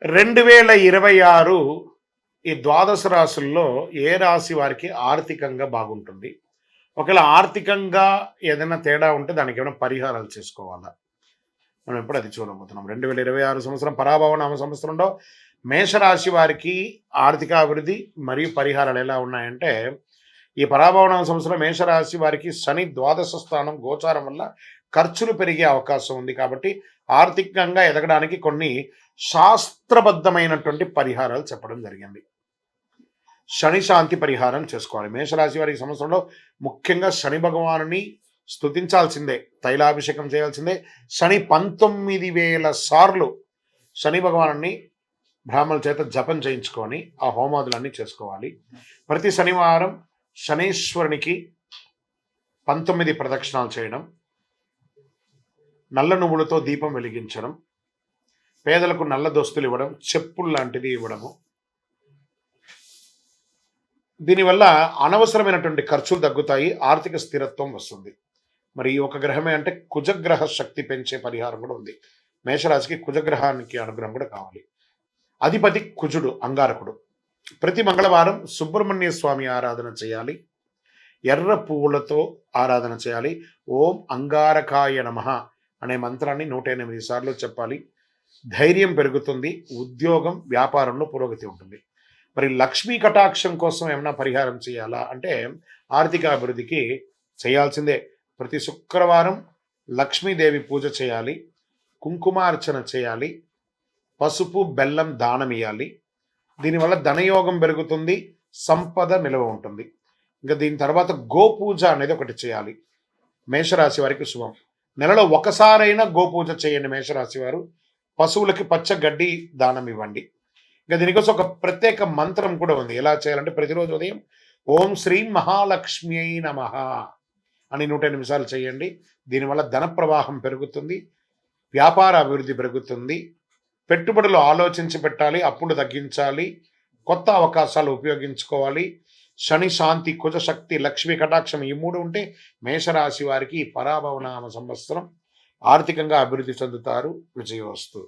2026 ఈ ద్వాదశ రాశుల్లో ఏ రాశి వారికి ఆర్థికంగా బాగుంటుంది? ఒకవేళ ఆర్థికంగా ఏదైనా తేడా ఉంటే దానికేమైనా పరిహారాలు చేసుకోవాలా? మనం ఇప్పుడు అది చూడబోతున్నాం. 2026 సంవత్సరం పరాభవ నామ సంవత్సరంలో మేషరాశి వారికి ఆర్థిక అభివృద్ధి మరియు పరిహారాలు ఎలా ఉన్నాయంటే, ఈ పరాభవ నామ సంవత్సరం మేషరాశి వారికి శని ద్వాదశ స్థానం గోచారం వల్ల ఖర్చులు పెరిగే అవకాశం ఉంది. కాబట్టి ఆర్థికంగా ఎదగడానికి కొన్ని శాస్త్రబద్ధమైనటువంటి పరిహారాలు చెప్పడం జరిగింది. శని శాంతి పరిహారం చేసుకోవాలి. మేషరాశి వారి సంవత్సరంలో ముఖ్యంగా శని భగవానుని స్తుతించాల్సిందే, తైలాభిషేకం చేయాల్సిందే. శని 19,000 సార్లు శని భగవానుని బ్రాహ్మణుల చేత జపం చేయించుకొని ఆ హోమాదులన్నీ చేసుకోవాలి. ప్రతి శనివారం శనీశ్వరునికి 19 ప్రదక్షిణాలు చేయడం, నల్ల నువ్వులతో దీపం వెలిగించడం, పేదలకు నల్ల దోస్తులు ఇవ్వడం, చెప్పులు లాంటిది ఇవ్వడము. దీనివల్ల అనవసరమైనటువంటి ఖర్చులు తగ్గుతాయి, ఆర్థిక స్థిరత్వం వస్తుంది. మరి ఈ ఒక గ్రహమే అంటే కుజగ్రహ శక్తి పెంచే పరిహారం కూడా ఉంది. మేషరాశికి కుజగ్రహానికి అనుగ్రహం కూడా కావాలి. అధిపతి కుజుడు, అంగారకుడు. ప్రతి మంగళవారం సుబ్రహ్మణ్య స్వామి ఆరాధన చేయాలి. ఎర్ర పువ్వులతో ఆరాధన చేయాలి. ఓం అంగారకాయ నమః అనే మంత్రాన్ని 108 సార్లు చెప్పాలి. ధైర్యం పెరుగుతుంది, ఉద్యోగం వ్యాపారంలో పురోగతి ఉంటుంది. మరి లక్ష్మీ కటాక్షం కోసం ఏమైనా పరిహారం చేయాలా అంటే, ఆర్థిక అభివృద్ధికి చేయాల్సిందే. ప్రతి శుక్రవారం లక్ష్మీదేవి పూజ చేయాలి, కుంకుమార్చన చేయాలి, పసుపు బెల్లం దానం ఇవ్వాలి. దీనివల్ల ధనయోగం పెరుగుతుంది, సంపద నిల్వ ఉంటుంది. ఇంకా దీని తర్వాత గోపూజ అనేది ఒకటి చేయాలి. మేషరాశి వారికి శుభం. నెలలో ఒకసారైనా గోపూజ చేయండి మేషరాశి వారు. పశువులకి పచ్చ గడ్డి దానం ఇవ్వండి. ఇంకా దీనికోసం ఒక ప్రత్యేక మంత్రం కూడా ఉంది. ఎలా చేయాలంటే, ప్రతిరోజు ఉదయం ఓం శ్రీ మహాలక్ష్మి నమః అని 108 సార్లు చేయండి. దీనివల్ల ధన ప్రవాహం పెరుగుతుంది, వ్యాపార అభివృద్ధి పెరుగుతుంది. పెట్టుబడులు ఆలోచించి పెట్టాలి, అప్పులు తగ్గించాలి, కొత్త అవకాశాలు ఉపయోగించుకోవాలి. శని శాంతి, కుజశక్తి, లక్ష్మీ కటాక్షం ఈ 3 ఉంటే మేషరాశి వారికి పరాభవనామ సంవత్సరం ఆర్థికంగా అభివృద్ధి చెందుతారు. విజయోస్తు.